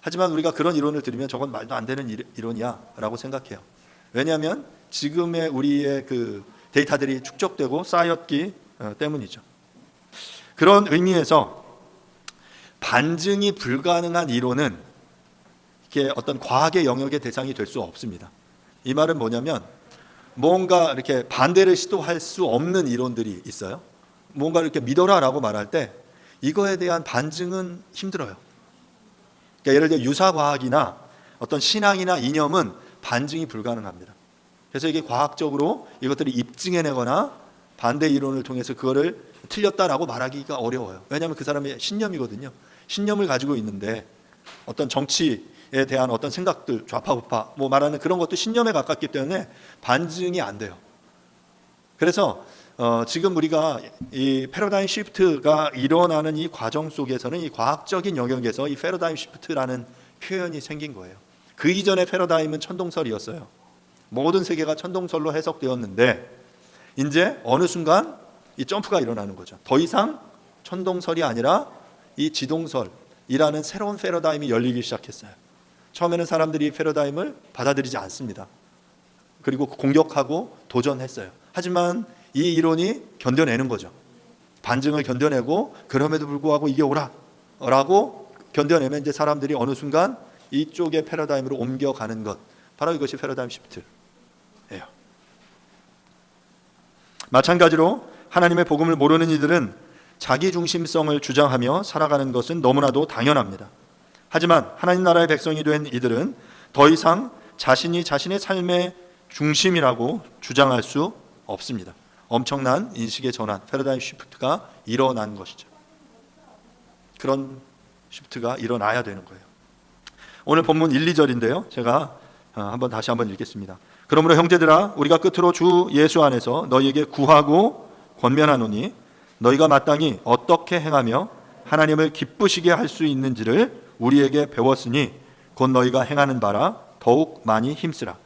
하지만 우리가 그런 이론을 들으면 저건 말도 안 되는 이론이야 라고 생각해요. 왜냐하면 지금의 우리의 그 데이터들이 축적되고 쌓였기 때문이죠. 그런 의미에서 반증이 불가능한 이론은 이게 어떤 과학의 영역의 대상이 될 수 없습니다. 이 말은 뭐냐면 뭔가 이렇게 반대를 시도할 수 없는 이론들이 있어요. 뭔가 이렇게 믿어라라고 말할 때 이거에 대한 반증은 힘들어요. 그러니까 예를 들어 유사과학이나 어떤 신앙이나 이념은 반증이 불가능합니다. 그래서 이게 과학적으로 이것들을 입증해내거나 반대 이론을 통해서 그거를 틀렸다라고 말하기가 어려워요. 왜냐하면 그 사람의 신념이거든요. 신념을 가지고 있는데 어떤 정치에 대한 어떤 생각들, 좌파우파 뭐 말하는 그런 것도 신념에 가깝기 때문에 반증이 안 돼요. 그래서 지금 우리가 이 패러다임 시프트가 일어나는 이 과정 속에서는 이 과학적인 영역에서 이 패러다임 시프트라는 표현이 생긴 거예요. 그 이전의 패러다임은 천동설이었어요. 모든 세계가 천동설로 해석되었는데 이제 어느 순간 이 점프가 일어나는 거죠. 더 이상 천동설이 아니라 이 지동설이라는 새로운 패러다임이 열리기 시작했어요. 처음에는 사람들이 패러다임을 받아들이지 않습니다. 그리고 공격하고 도전했어요. 하지만 이 이론이 견뎌내는 거죠. 반증을 견뎌내고 그럼에도 불구하고 이게 옳아라고 견뎌내면 이제 사람들이 어느 순간 이쪽의 패러다임으로 옮겨가는 것, 바로 이것이 패러다임 시프트예요. 마찬가지로 하나님의 복음을 모르는 이들은 자기 중심성을 주장하며 살아가는 것은 너무나도 당연합니다. 하지만 하나님 나라의 백성이 된 이들은 더 이상 자신이 자신의 삶의 중심이라고 주장할 수 없습니다. 엄청난 인식의 전환, 패러다임 시프트가 일어난 것이죠. 그런 시프트가 일어나야 되는 거예요. 오늘 본문 1, 2절인데요. 제가 다시 한번 읽겠습니다. 그러므로 형제들아, 우리가 끝으로 주 예수 안에서 너희에게 구하고 권면하노니 너희가 마땅히 어떻게 행하며 하나님을 기쁘시게 할 수 있는지를 우리에게 배웠으니 곧 너희가 행하는 바라 더욱 많이 힘쓰라.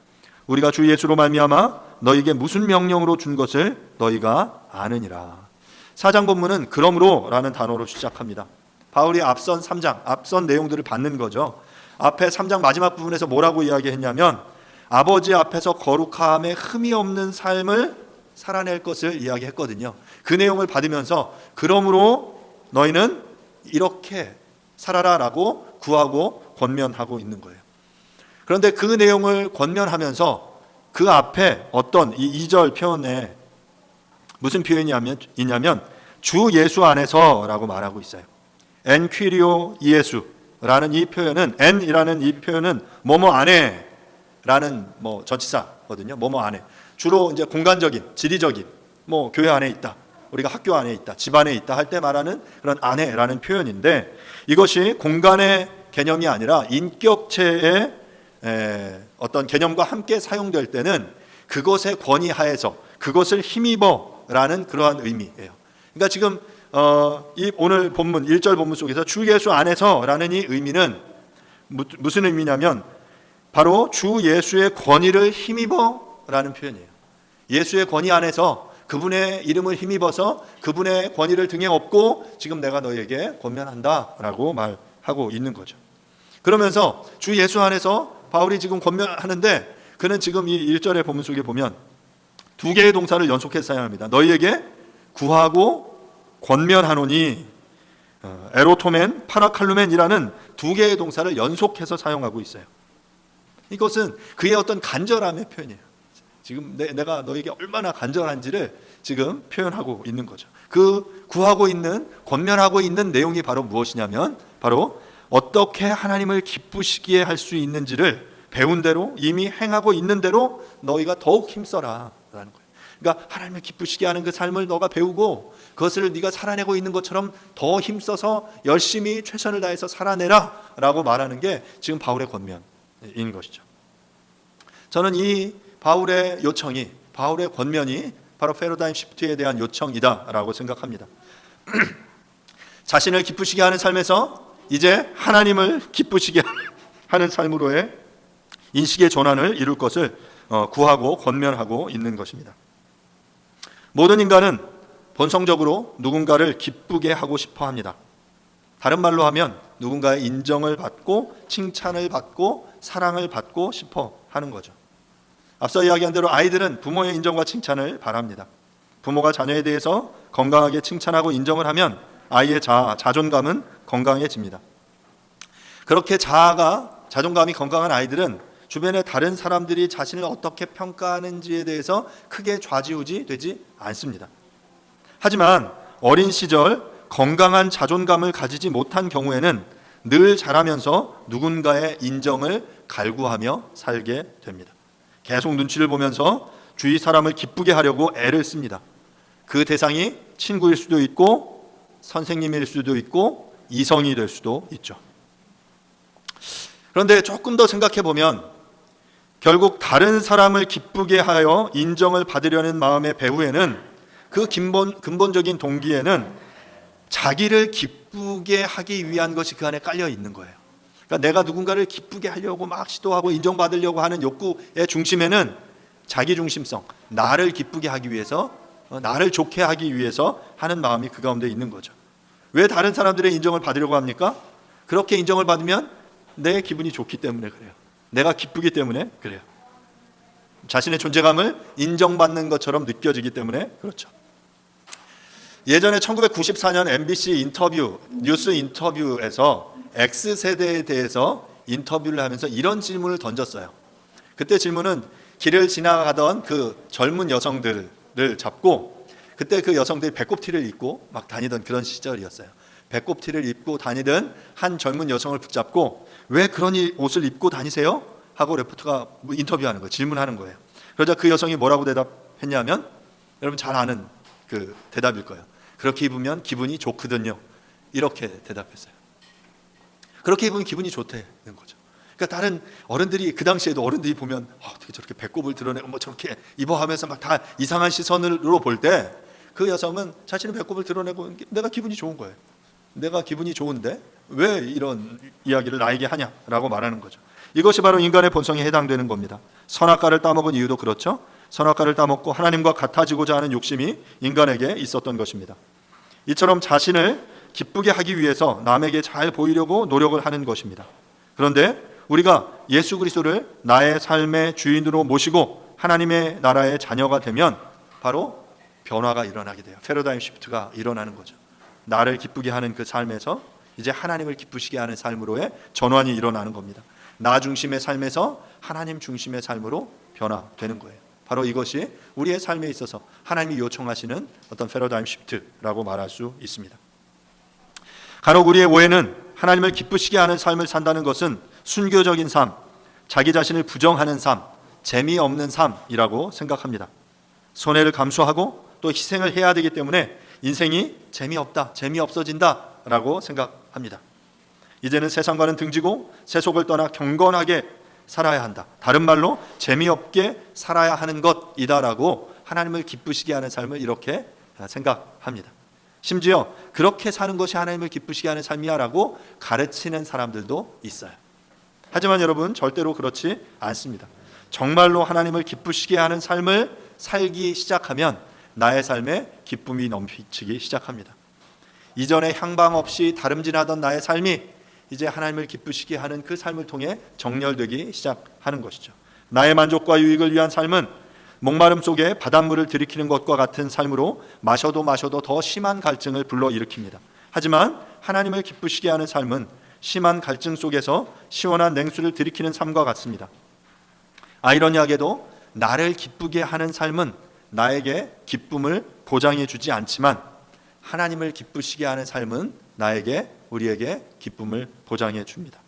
우리가 주 예수로 말미암아 너희에게 무슨 명령으로 준 것을 너희가 아느니라. 4장 본문은 그러므로 라는 단어로 시작합니다. 바울이 앞선 3장, 앞선 내용들을 받는 거죠. 앞에 3장 마지막 부분에서 뭐라고 이야기했냐면 아버지 앞에서 거룩함에 흠이 없는 삶을 살아낼 것을 이야기했거든요. 그 내용을 받으면서 그러므로 너희는 이렇게 살아라라고 구하고 권면하고 있는 거예요. 그런데 그 내용을 권면하면서 그 앞에 어떤 이 2절 표현에 무슨 표현이 있냐면 주 예수 안에서라고 말하고 있어요. 엔 퀴리오 예수라는 이 표현은 엔이라는 이 표현은 뭐뭐 안에라는 뭐 전치사거든요. 뭐뭐 안에 주로 이제 공간적인, 지리적인 뭐 교회 안에 있다, 우리가 학교 안에 있다, 집 안에 있다 할 때 말하는 그런 안에라는 표현인데 이것이 공간의 개념이 아니라 인격체의 어떤 개념과 함께 사용될 때는 그것의 권위 하에서 그것을 힘입어라는 그러한 의미예요. 그러니까 지금 이 오늘 본문 1절 본문 속에서 주 예수 안에서라는 이 의미는 무슨 의미냐면 바로 주 예수의 권위를 힘입어라는 표현이에요. 예수의 권위 안에서 그분의 이름을 힘입어서 그분의 권위를 등에 업고 지금 내가 너희에게 권면한다라고 말하고 있는 거죠. 그러면서 주 예수 안에서 바울이 지금 권면하는데 그는 지금 이 1절의 본문 속에 보면 두 개의 동사를 연속해서 사용합니다. 너희에게 구하고 권면하노니 에로토멘, 파라칼루멘이라는 두 개의 동사를 연속해서 사용하고 있어요. 이것은 그의 어떤 간절함의 표현이에요. 지금 내가 너에게 얼마나 간절한지를 지금 표현하고 있는 거죠. 그 구하고 있는, 권면하고 있는 내용이 바로 무엇이냐면 바로 어떻게 하나님을 기쁘시게 할 수 있는지를 배운 대로 이미 행하고 있는 대로 너희가 더욱 힘써라 라는 거예요. 그러니까 하나님을 기쁘시게 하는 그 삶을 너가 배우고 그것을 네가 살아내고 있는 것처럼 더 힘써서 열심히 최선을 다해서 살아내라 라고 말하는 게 지금 바울의 권면이에요. 것인 것이죠. 저는 이 바울의 요청이, 바울의 권면이 바로 패러다임 시프트에 대한 요청이다라고 생각합니다. 자신을 기쁘시게 하는 삶에서 이제 하나님을 기쁘시게 하는 삶으로의 인식의 전환을 이룰 것을 구하고 권면하고 있는 것입니다. 모든 인간은 본성적으로 누군가를 기쁘게 하고 싶어 합니다. 다른 말로 하면 누군가의 인정을 받고 칭찬을 받고 사랑을 받고 싶어 하는 거죠. 앞서 이야기한 대로 아이들은 부모의 인정과 칭찬을 바랍니다. 부모가 자녀에 대해서 건강하게 칭찬하고 인정을 하면 아이의 자존감은 건강해집니다. 그렇게 자존감이 건강한 아이들은 주변의 다른 사람들이 자신을 어떻게 평가하는지에 대해서 크게 좌지우지 되지 않습니다. 하지만 어린 시절 건강한 자존감을 가지지 못한 경우에는 늘 자라면서 누군가의 인정을 갈구하며 살게 됩니다. 계속 눈치를 보면서 주위 사람을 기쁘게 하려고 애를 씁니다. 그 대상이 친구일 수도 있고 선생님일 수도 있고 이성이 될 수도 있죠. 그런데 조금 더 생각해 보면 결국 다른 사람을 기쁘게 하여 인정을 받으려는 마음의 배후에는 그 근본적인 동기에는 자기를 기쁘게 하기 위한 것이 그 안에 깔려 있는 거예요. 그러니까 내가 누군가를 기쁘게 하려고 막 시도하고 인정받으려고 하는 욕구의 중심에는 자기중심성, 나를 기쁘게 하기 위해서, 나를 좋게 하기 위해서 하는 마음이 그 가운데 있는 거죠. 왜 다른 사람들의 인정을 받으려고 합니까? 그렇게 인정을 받으면 내 기분이 좋기 때문에 그래요. 내가 기쁘기 때문에 그래요. 자신의 존재감을 인정받는 것처럼 느껴지기 때문에 그렇죠. 예전에 1994년 MBC 뉴스 인터뷰에서 X세대에 대해서 인터뷰를 하면서 이런 질문을 던졌어요. 그때 질문은 길을 지나가던 그 젊은 여성들을 잡고, 그때 그 여성들이 배꼽티를 입고 막 다니던 그런 시절이었어요. 배꼽티를 입고 다니던 한 젊은 여성을 붙잡고 왜 그런 옷을 입고 다니세요? 하고 레포터가 인터뷰하는 거예요. 질문하는 거예요. 그러자 그 여성이 뭐라고 대답했냐면, 여러분 잘 아는 그 대답일 거예요. 그렇게 입으면 기분이 좋거든요. 이렇게 대답했어요. 그렇게 입으면 기분이 좋다는 거죠. 그러니까 다른 어른들이, 그 당시에도 어른들이 보면 어떻게 저렇게 배꼽을 드러내고 뭐 저렇게 입어 하면서 막 다 이상한 시선으로 볼 때 그 여성은 자신의 배꼽을 드러내고 내가 기분이 좋은 거예요. 내가 기분이 좋은데 왜 이런 이야기를 나에게 하냐라고 말하는 거죠. 이것이 바로 인간의 본성에 해당되는 겁니다. 선악과를 따먹은 이유도 그렇죠. 선악과를 따먹고 하나님과 같아지고자 하는 욕심이 인간에게 있었던 것입니다. 이처럼 자신을 기쁘게 하기 위해서 남에게 잘 보이려고 노력을 하는 것입니다. 그런데 우리가 예수 그리스도를 나의 삶의 주인으로 모시고 하나님의 나라의 자녀가 되면 바로 변화가 일어나게 돼요. 패러다임 시프트가 일어나는 거죠. 나를 기쁘게 하는 그 삶에서 이제 하나님을 기쁘시게 하는 삶으로의 전환이 일어나는 겁니다. 나 중심의 삶에서 하나님 중심의 삶으로 변화되는 거예요. 바로 이것이 우리의 삶에 있어서 하나님이 요청하시는 어떤 패러다임 시프트라고 말할 수 있습니다. 간혹 우리의 오해는 하나님을 기쁘시게 하는 삶을 산다는 것은 순교적인 삶, 자기 자신을 부정하는 삶, 재미없는 삶이라고 생각합니다. 손해를 감수하고 또 희생을 해야 되기 때문에 인생이 재미없다, 재미없어진다 라고 생각합니다. 이제는 세상과는 등지고 세속을 떠나 경건하게 살아야 한다. 다른 말로 재미없게 살아야 하는 것이다라고 하나님을 기쁘시게 하는 삶을 이렇게 생각합니다. 심지어 그렇게 사는 것이 하나님을 기쁘시게 하는 삶이야라고 가르치는 사람들도 있어요. 하지만 여러분, 절대로 그렇지 않습니다. 정말로 하나님을 기쁘시게 하는 삶을 살기 시작하면 나의 삶에 기쁨이 넘치기 시작합니다. 이전에 향방 없이 다름질하던 나의 삶이 이제 하나님을 기쁘시게 하는 그 삶을 통해 정렬되기 시작하는 것이죠. 나의 만족과 유익을 위한 삶은 목마름 속에 바닷물을 들이키는 것과 같은 삶으로 마셔도 더 심한 갈증을 불러일으킵니다. 하지만 하나님을 기쁘시게 하는 삶은 심한 갈증 속에서 시원한 냉수를 들이키는 삶과 같습니다. 아이러니하게도 나를 기쁘게 하는 삶은 나에게 기쁨을 보장해 주지 않지만 하나님을 기쁘시게 하는 삶은 우리에게 기쁨을 보장해 줍니다.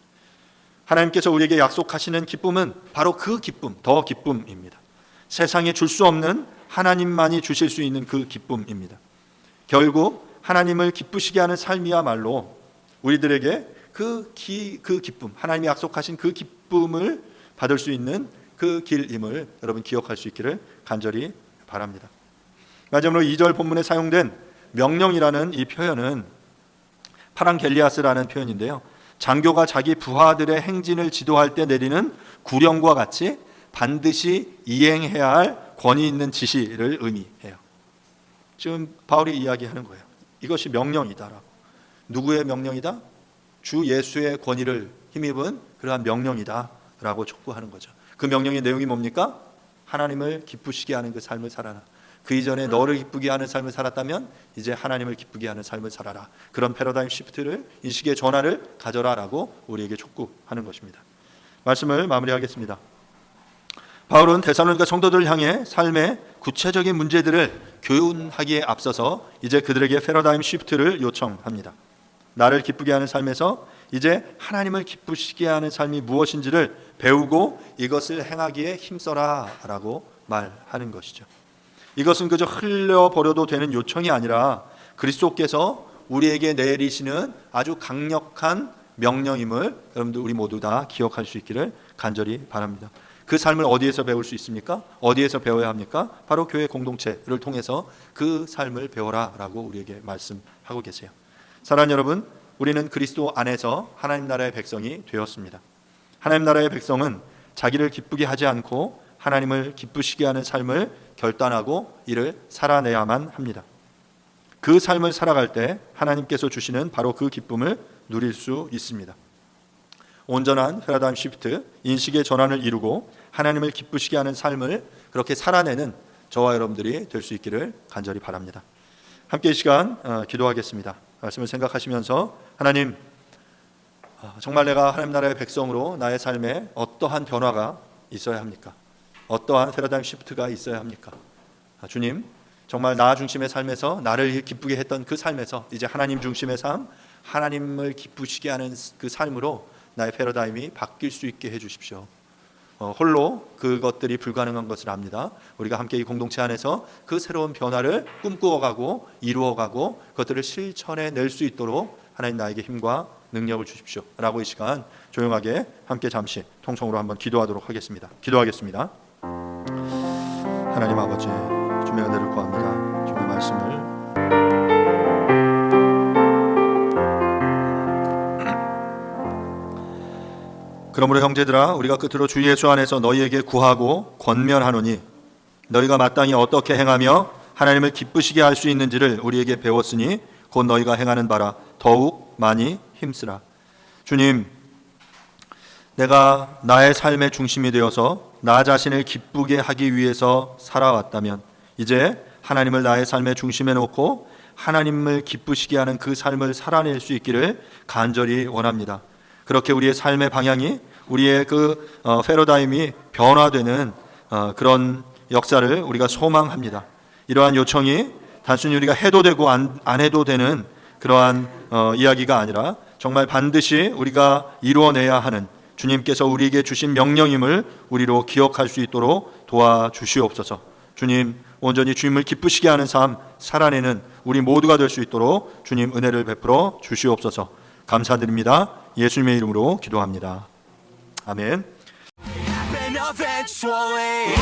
하나님께서 우리에게 약속하시는 기쁨은 바로 그 기쁨, 더 기쁨입니다. 세상에 줄 수 없는 하나님만이 주실 수 있는 그 기쁨입니다. 결국 하나님을 기쁘시게 하는 삶이야말로 우리들에게 그 기쁨, 하나님이 약속하신 그 기쁨을 받을 수 있는 그 길임을 여러분 기억할 수 있기를 간절히 바랍니다. 마지막으로 2절 본문에 사용된 명령이라는 이 표현은 파랑겔리아스라는 표현인데요, 장교가 자기 부하들의 행진을 지도할 때 내리는 구령과 같이 반드시 이행해야 할 권위 있는 지시를 의미해요. 지금 바울이 이야기하는 거예요. 이것이 명령이다라고. 누구의 명령이다? 주 예수의 권위를 힘입은 그러한 명령이다라고 촉구하는 거죠. 그 명령의 내용이 뭡니까? 하나님을 기쁘시게 하는 그 삶을 살아라. 그 이전에 너를 기쁘게 하는 삶을 살았다면 이제 하나님을 기쁘게 하는 삶을 살아라. 그런 패러다임 시프트를, 인식의 전환을 가져라라고 우리에게 촉구하는 것입니다. 말씀을 마무리하겠습니다. 바울은 데살로니가 성도들을 향해 삶의 구체적인 문제들을 교훈하기에 앞서서 이제 그들에게 패러다임 시프트를 요청합니다. 나를 기쁘게 하는 삶에서 이제 하나님을 기쁘시게 하는 삶이 무엇인지를 배우고 이것을 행하기에 힘써라 라고 말하는 것이죠. 이것은 그저 흘려버려도 되는 요청이 아니라 그리스도께서 우리에게 내리시는 아주 강력한 명령임을 여러분들 우리 모두 다 기억할 수 있기를 간절히 바랍니다. 그 삶을 어디에서 배울 수 있습니까? 어디에서 배워야 합니까? 바로 교회 공동체를 통해서 그 삶을 배워라 라고 우리에게 말씀하고 계세요. 사랑하는 여러분, 우리는 그리스도 안에서 하나님 나라의 백성이 되었습니다. 하나님 나라의 백성은 자기를 기쁘게 하지 않고 하나님을 기쁘시게 하는 삶을 결단하고 이를 살아내야만 합니다. 그 삶을 살아갈 때 하나님께서 주시는 바로 그 기쁨을 누릴 수 있습니다. 온전한 패러다임 시프트, 인식의 전환을 이루고 하나님을 기쁘시게 하는 삶을 그렇게 살아내는 저와 여러분들이 될 수 있기를 간절히 바랍니다. 함께 이 시간 기도하겠습니다. 말씀을 생각하시면서 하나님, 정말 내가 하나님 나라의 백성으로 나의 삶에 어떠한 변화가 있어야 합니까? 어떠한 패러다임 시프트가 있어야 합니까? 주님, 정말 나 중심의 삶에서 나를 기쁘게 했던 그 삶에서 이제 하나님 중심의 삶, 하나님을 기쁘시게 하는 그 삶으로 나의 패러다임이 바뀔 수 있게 해주십시오. 홀로 그것들이 불가능한 것을 압니다. 우리가 함께 이 공동체 안에서 그 새로운 변화를 꿈꾸어가고 이루어가고 그것들을 실천해 낼 수 있도록 하나님 나에게 힘과 능력을 주십시오 라고 이 시간 조용하게 함께 잠시 통성으로 한번 기도하도록 하겠습니다. 기도하겠습니다. 하나님 아버지, 주님의 은혜를 구합니다. 주님의 말씀을 그러므로 형제들아, 우리가 끝으로 주 예수 안에서 너희에게 구하고 권면하노니 너희가 마땅히 어떻게 행하며 하나님을 기쁘시게 할 수 있는지를 우리에게 배웠으니 곧 너희가 행하는 바라 더욱 많이 힘쓰라. 주님, 내가 나의 삶의 중심이 되어서 나 자신을 기쁘게 하기 위해서 살아왔다면 이제 하나님을 나의 삶의 중심에 놓고 하나님을 기쁘시게 하는 그 삶을 살아낼 수 있기를 간절히 원합니다. 그렇게 우리의 삶의 방향이, 우리의 그 패러다임이 변화되는 그런 역사를 우리가 소망합니다. 이러한 요청이 단순히 우리가 해도 되고 안 해도 되는 그러한 이야기가 아니라 정말 반드시 우리가 이루어내야 하는 주님께서 우리에게 주신 명령임을 우리로 기억할 수 있도록 도와주시옵소서. 주님, 온전히 주님을 기쁘시게 하는 삶 살아내는 우리 모두가 될 수 있도록 주님 은혜를 베풀어 주시옵소서. 감사드립니다. 예수님의 이름으로 기도합니다. 아멘. Happen eventually.